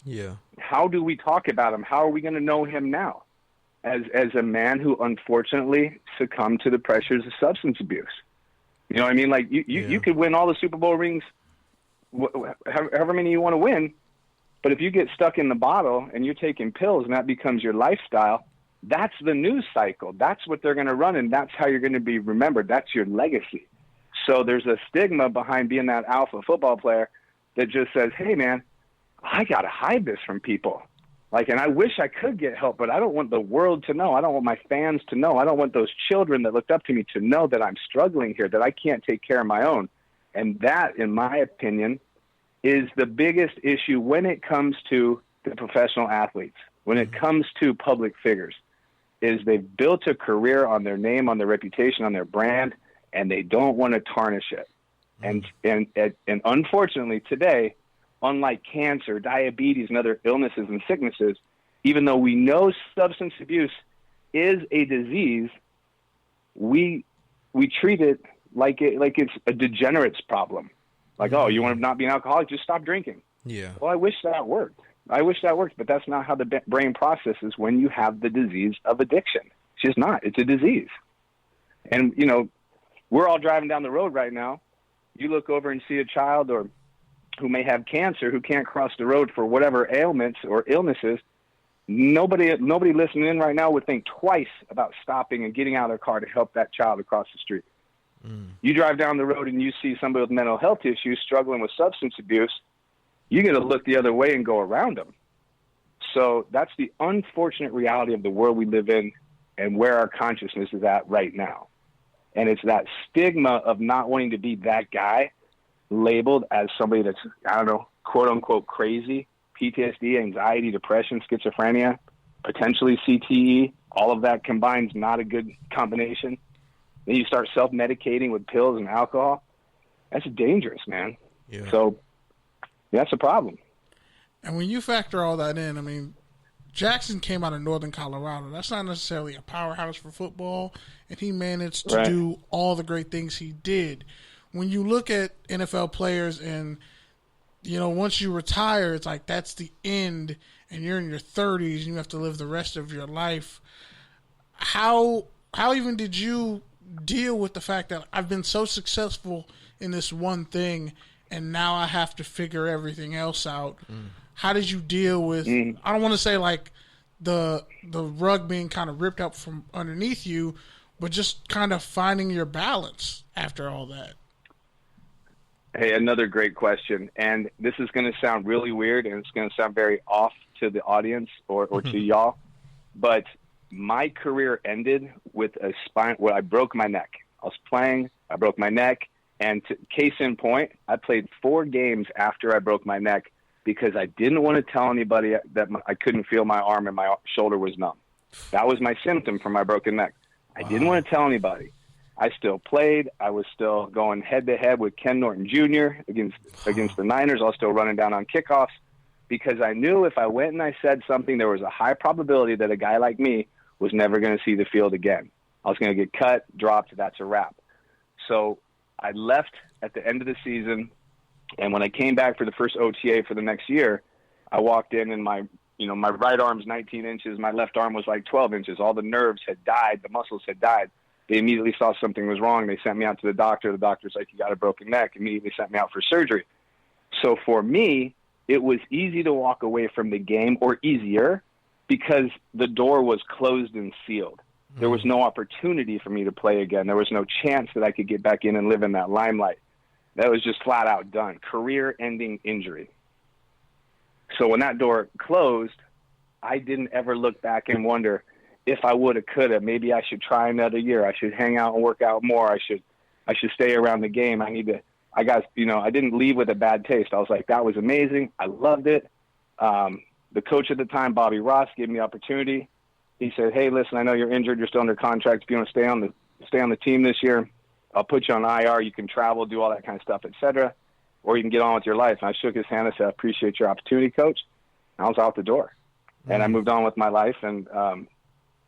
Yeah. How do we talk about him? How are we going to know him now as a man who unfortunately succumbed to the pressures of substance abuse? You know what I mean? Like, you could win all the Super Bowl rings, however many you want to win, but if you get stuck in the bottle and you're taking pills and that becomes your lifestyle, that's the news cycle. That's what they're going to run, and that's how you're going to be remembered. That's your legacy. So there's a stigma behind being that alpha football player that just says, hey, man, I got to hide this from people. Like, and I wish I could get help, but I don't want the world to know. I don't want my fans to know. I don't want those children that looked up to me to know that I'm struggling here, that I can't take care of my own. And that, in my opinion, is the biggest issue when it comes to the professional athletes, when it comes to public figures, is they've built a career on their name, on their reputation, on their brand, and they don't want to tarnish it. And unfortunately today, unlike cancer, diabetes, and other illnesses and sicknesses, even though we know substance abuse is a disease, we treat it like it's a degenerate's problem. Like, oh, you want to not be an alcoholic? Just stop drinking. Yeah. Well, I wish that worked. But that's not how the brain processes when you have the disease of addiction. It's just not. It's a disease. And, you know, we're all driving down the road right now. You look over and see a child or who may have cancer, who can't cross the road for whatever ailments or illnesses. Nobody listening in right now would think twice about stopping and getting out of their car to help that child across the street. You drive down the road and you see somebody with mental health issues struggling with substance abuse, you got to look the other way and go around them. So that's the unfortunate reality of the world we live in and where our consciousness is at right now. And it's that stigma of not wanting to be that guy labeled as somebody that's, I don't know, quote unquote crazy, PTSD, anxiety, depression, schizophrenia, potentially CTE, all of that combined is not a good combination. Then you start self-medicating with pills and alcohol. That's dangerous, man. Yeah. So that's a problem. And when you factor all that in, I mean, Jackson came out of Northern Colorado. That's not necessarily a powerhouse for football, and he managed to do all the great things he did. When you look at NFL players and, you know, once you retire, it's like that's the end, and you're in your 30s, and you have to live the rest of your life. How even did you deal with the fact that I've been so successful in this one thing, and now I have to figure everything else out? How did you deal with, I don't want to say like the rug being kind of ripped up from underneath you, but just kind of finding your balance after all that? Hey, another great question. And this is going to sound really weird, and it's going to sound very off to the audience or to y'all. But my career ended with a spine where I broke my neck. I was playing, I broke my neck, and case in point, I played 4 games after I broke my neck because I didn't want to tell anybody that I couldn't feel my arm and my shoulder was numb. That was my symptom for my broken neck. I didn't want to tell anybody. I still played. I was still going head-to-head with Ken Norton Jr. against the Niners. I was still running down on kickoffs because I knew if I went and I said something, there was a high probability that a guy like me was never going to see the field again. I was going to get cut, dropped, that's a wrap. So I left at the end of the season, and when I came back for the first OTA for the next year, I walked in and my right arm's 19 inches, my left arm was like 12 inches. All the nerves had died, the muscles had died. They immediately saw something was wrong. They sent me out to the doctor. The doctor's like, you got a broken neck. Immediately sent me out for surgery. So for me, it was easy to walk away from the game, or easier, because the door was closed and sealed. There was no opportunity for me to play again. There was no chance that I could get back in and live in that limelight. That was just flat out done. Career-ending injury. So when that door closed, I didn't ever look back and wonder, if I would have, could have, maybe I should try another year. I should hang out and work out more. I should stay around the game. I didn't leave with a bad taste. I was like, that was amazing. I loved it. The coach at the time, Bobby Ross, gave me the opportunity. He said, hey, listen, I know you're injured. You're still under contract. If you want to stay on the team this year, I'll put you on IR. You can travel, do all that kind of stuff, et cetera, or you can get on with your life. And I shook his hand and said, I appreciate your opportunity, coach. And I was out the door. And I moved on with my life. And,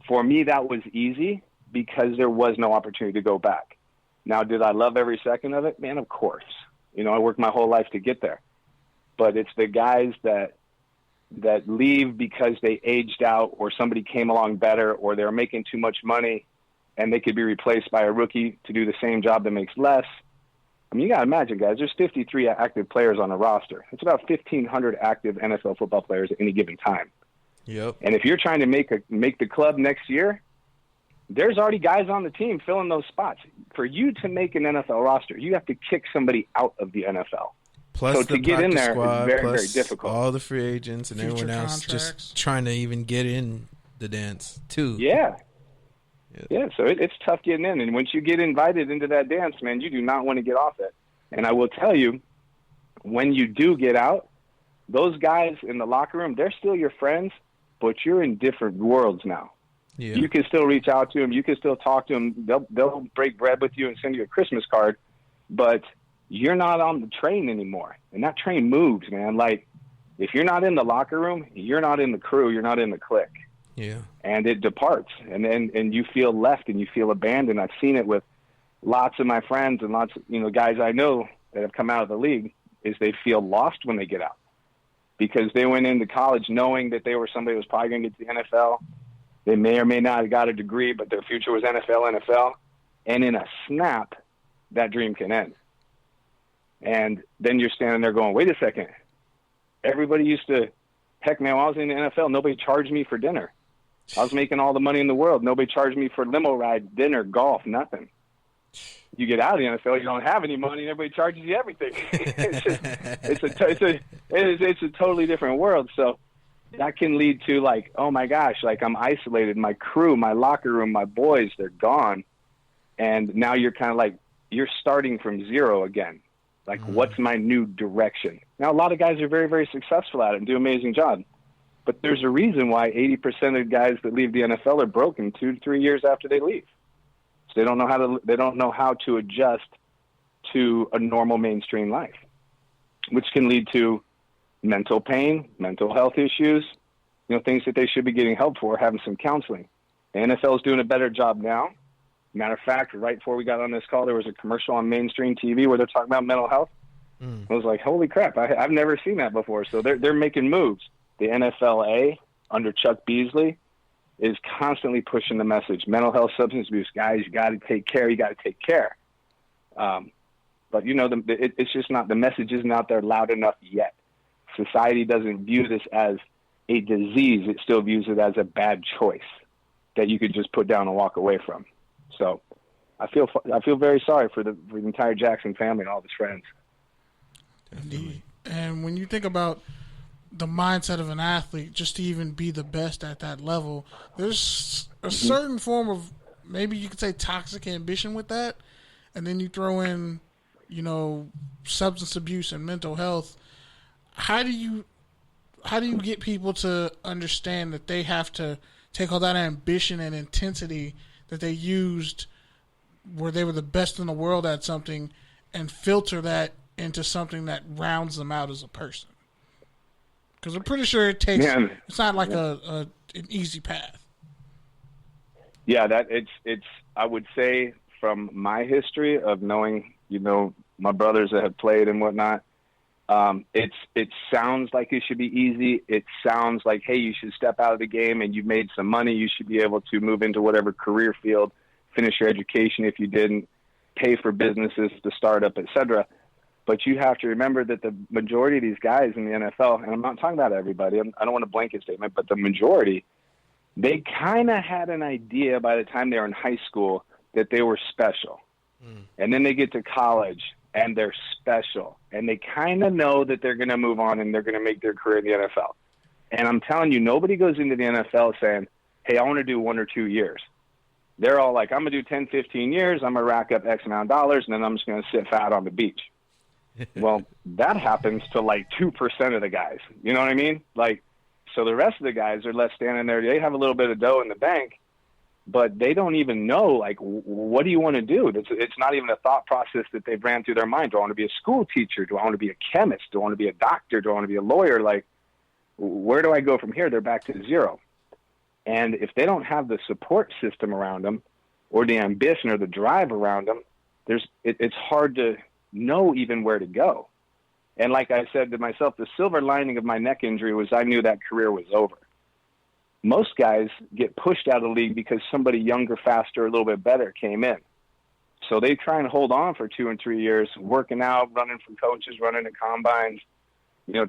for me, that was easy because there was no opportunity to go back. Now, did I love every second of it? Man, of course. I worked my whole life to get there. But it's the guys that that leave because they aged out or somebody came along better or they're making too much money and they could be replaced by a rookie to do the same job that makes less. I mean, you got to imagine, guys, there's 53 active players on a roster. It's about 1,500 active NFL football players at any given time. Yep. And if you're trying to make the club next year, there's already guys on the team filling those spots. For you to make an NFL roster, you have to kick somebody out of the NFL. Plus so the to get in there squad, is very, plus very difficult. All the free agents and Future everyone else contracts. just trying to even get in the dance too. Yeah. So it's tough getting in. And once you get invited into that dance, man, you do not want to get off it. And I will tell you, when you do get out, those guys in the locker room, they're still your friends, but you're in different worlds now. Yeah. You can still reach out to them. You can still talk to them. They'll break bread with you and send you a Christmas card, but you're not on the train anymore. And that train moves, man. Like, if you're not in the locker room, you're not in the crew, you're not in the clique. Yeah. And it departs. And you feel left and you feel abandoned. I've seen it with lots of my friends and lots of guys I know that have come out of the league, is they feel lost when they get out. Because they went into college knowing that they were somebody who was probably going to get to the NFL. They may or may not have got a degree, but their future was NFL. And in a snap, that dream can end. And then you're standing there going, wait a second. Everybody used to, heck, man, when I was in the NFL, nobody charged me for dinner. I was making all the money in the world. Nobody charged me for limo ride, dinner, golf, nothing. You get out of the NFL, you don't have any money, and everybody charges you everything. It's a totally different world. So that can lead to, like, oh my gosh, like, I'm isolated. My crew, my locker room, my boys, they're gone. And now you're kind of like, you're starting from zero again. Like, what's my new direction? Now, a lot of guys are very, very successful at it and do an amazing job. But there's a reason why 80% of guys that leave the NFL are broken 2 to 3 years after they leave. So they don't know how to adjust to a normal mainstream life, which can lead to mental pain, mental health issues, things that they should be getting help for, having some counseling. The NFL is doing a better job now. Matter of fact, right before we got on this call, there was a commercial on mainstream TV where they're talking about mental health. I was like, holy crap, I've never seen that before. So they're making moves. The NFLA under Chuck Beasley is constantly pushing the message. Mental health, substance abuse, guys, you got to take care. You got to take care. But it's just not, the message isn't out there loud enough yet. Society doesn't view this as a disease. It still views it as a bad choice that you could just put down and walk away from. So I feel very sorry for the entire Jackson family and all of his friends. Indeed. And when you think about the mindset of an athlete, just to even be the best at that level, there's a certain form of, maybe you could say, toxic ambition with that. And then you throw in, substance abuse and mental health. How do you get people to understand that they have to take all that ambition and intensity that they used where they were the best in the world at something and filter that into something that rounds them out as a person? Because I'm pretty sure it takes, it's not like an easy path. Yeah, it's I would say, from my history of knowing, my brothers that have played and whatnot, it sounds like it should be easy. It sounds like, hey, you should step out of the game and you've made some money. You should be able to move into whatever career field, finish your education if you didn't, pay for businesses to start up, etc. But you have to remember that the majority of these guys in the NFL, and I'm not talking about everybody, I don't want a blanket statement, but the majority, they kind of had an idea by the time they were in high school that they were special. And then they get to college and they're special. And they kind of know that they're going to move on and they're going to make their career in the NFL. And I'm telling you, nobody goes into the NFL saying, hey, I want to do 1 or 2 years. They're all like, I'm going to do 10, 15 years. I'm going to rack up X amount of dollars, and then I'm just going to sit fat on the beach. Well, that happens to like 2% of the guys. You know what I mean? Like, so the rest of the guys are left standing there. They have a little bit of dough in the bank, but they don't even know, like, what do you want to do? It's not even a thought process that they've ran through their mind. Do I want to be a school teacher? Do I want to be a chemist? Do I want to be a doctor? Do I want to be a lawyer? Like, where do I go from here? They're back to zero. And if they don't have the support system around them or the ambition or the drive around them, it's hard to know even where to go. And like I said to myself, the silver lining of my neck injury was I knew that career was over. Most guys get pushed out of the league because somebody younger, faster, a little bit better came in. So they try and hold on for 2 and 3 years, working out, running from coaches, running to combines,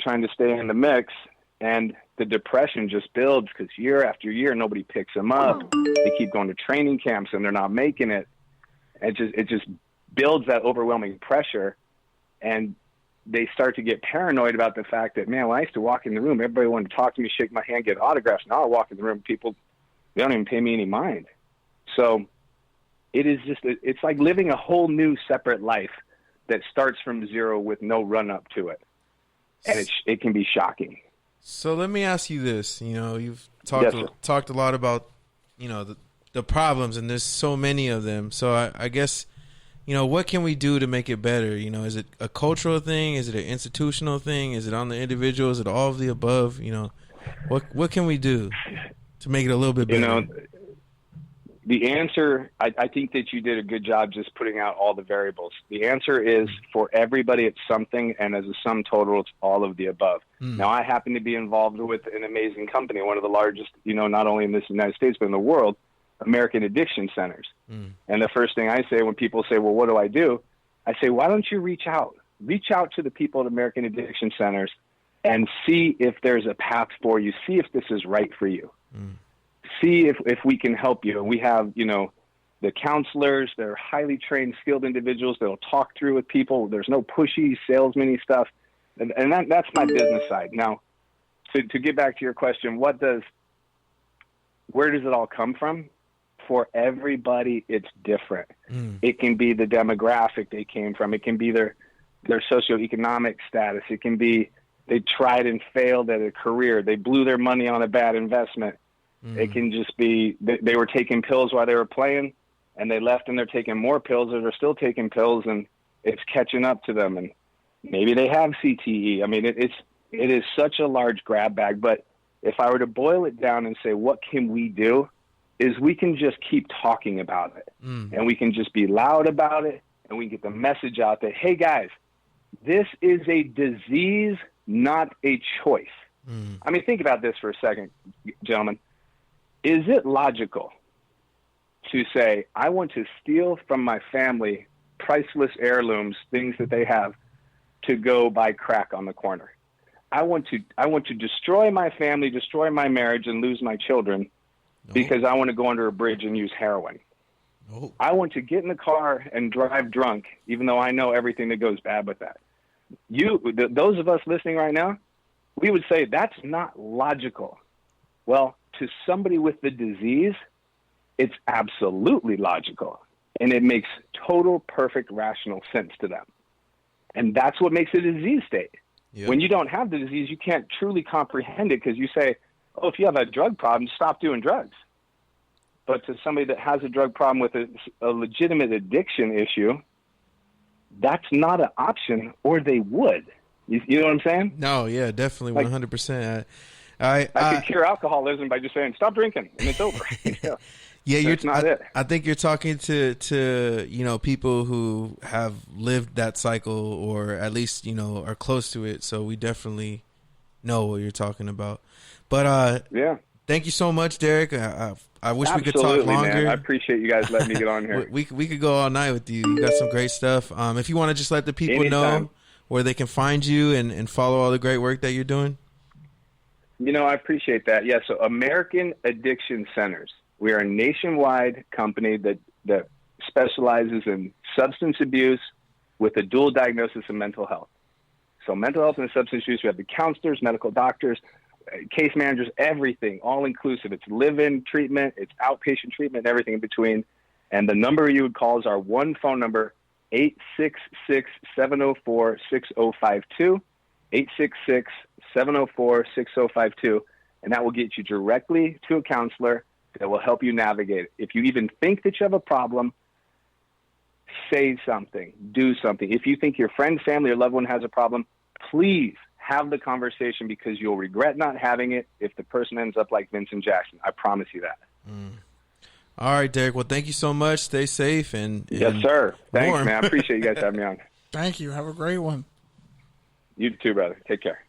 trying to stay in the mix. And the depression just builds because year after year, nobody picks them up. They keep going to training camps and they're not making it. It just builds that overwhelming pressure. And they start to get paranoid about the fact that, man, when I used to walk in the room, everybody wanted to talk to me, shake my hand, get autographs. Now I walk in the room, people, they don't even pay me any mind. So it's like living a whole new separate life that starts from zero with no run up to it. And it can be shocking. So let me ask you this. You've talked a lot about, the problems, and there's so many of them. So I guess, what can we do to make it better? Is it a cultural thing? Is it an institutional thing? Is it on the individual? Is it all of the above? What can we do to make it a little bit better? The answer, I think that you did a good job just putting out all the variables. The answer is for everybody, it's something, and as a sum total, it's all of the above. Now, I happen to be involved with an amazing company, one of the largest, not only in this United States, but in the world, American Addiction Centers. And the first thing I say when people say, well, what do? I say, why don't you reach out? Reach out to the people at American Addiction Centers and see if there's a path for you. See if this is right for you. See if we can help you. We have, the counselors. They're highly trained, skilled individuals that'll talk through with people. There's no pushy, salesman-y stuff. And that's my business side. Now, to get back to your question, where does it all come from? For everybody, it's different. It can be the demographic they came from. It can be their socioeconomic status. It can be they tried and failed at a career. They blew their money on a bad investment. It can just be they were taking pills while they were playing, and they left and they're taking more pills, or they're still taking pills, and it's catching up to them. And maybe they have CTE. I mean, it is such a large grab bag. But if I were to boil it down and say, what can we do? Is we can just keep talking about it, and we can just be loud about it, and we can get the message out that, hey, guys, this is a disease, not a choice. I mean, think about this for a second, gentlemen. Is it logical to say, I want to steal from my family priceless heirlooms, things that they have, to go buy crack on the corner? I want to destroy my family, destroy my marriage, and lose my children because I want to go under a bridge and use heroin. I want to get in the car and drive drunk, even though I know everything that goes bad with that. Those of us listening right now, we would say that's not logical. Well, to somebody with the disease, it's absolutely logical, and it makes total, perfect, rational sense to them. And that's what makes it a disease state. Yep. When you don't have the disease, you can't truly comprehend it because you say, oh, if you have a drug problem, stop doing drugs. But to somebody that has a drug problem with a legitimate addiction issue, that's not an option, or they would. You know what I'm saying? No, yeah, definitely, 100%. I could cure alcoholism by just saying, stop drinking, and it's over. Yeah, that's not it. I think you're talking to people who have lived that cycle, or at least are close to it. So we definitely know what you're talking about. But yeah, thank you so much, Derek. I wish we could talk longer. Man. I appreciate you guys letting me get on here. we could go all night with you. You got some great stuff. If you want to just let the people know where they can find you and follow all the great work that you're doing. I appreciate that. Yeah, so American Addiction Centers. We are a nationwide company that specializes in substance abuse with a dual diagnosis of mental health. So mental health and substance abuse, we have the counselors, medical doctors, case managers, everything, all inclusive. It's live-in treatment, it's outpatient treatment, everything in between. And the number you would call is our one phone number, 866-704-6052, 866-704-6052, and that will get you directly to a counselor that will help you navigate it. If you even think that you have a problem, say something, do something. If you think your friend, family, or loved one has a problem, please have the conversation, because you'll regret not having it if the person ends up like Vincent Jackson. I promise you that. All right, Derek. Well, thank you so much. Stay safe. And yes, sir. Thanks, man. I appreciate you guys having me on. Thank you. Have a great one. You too, brother. Take care.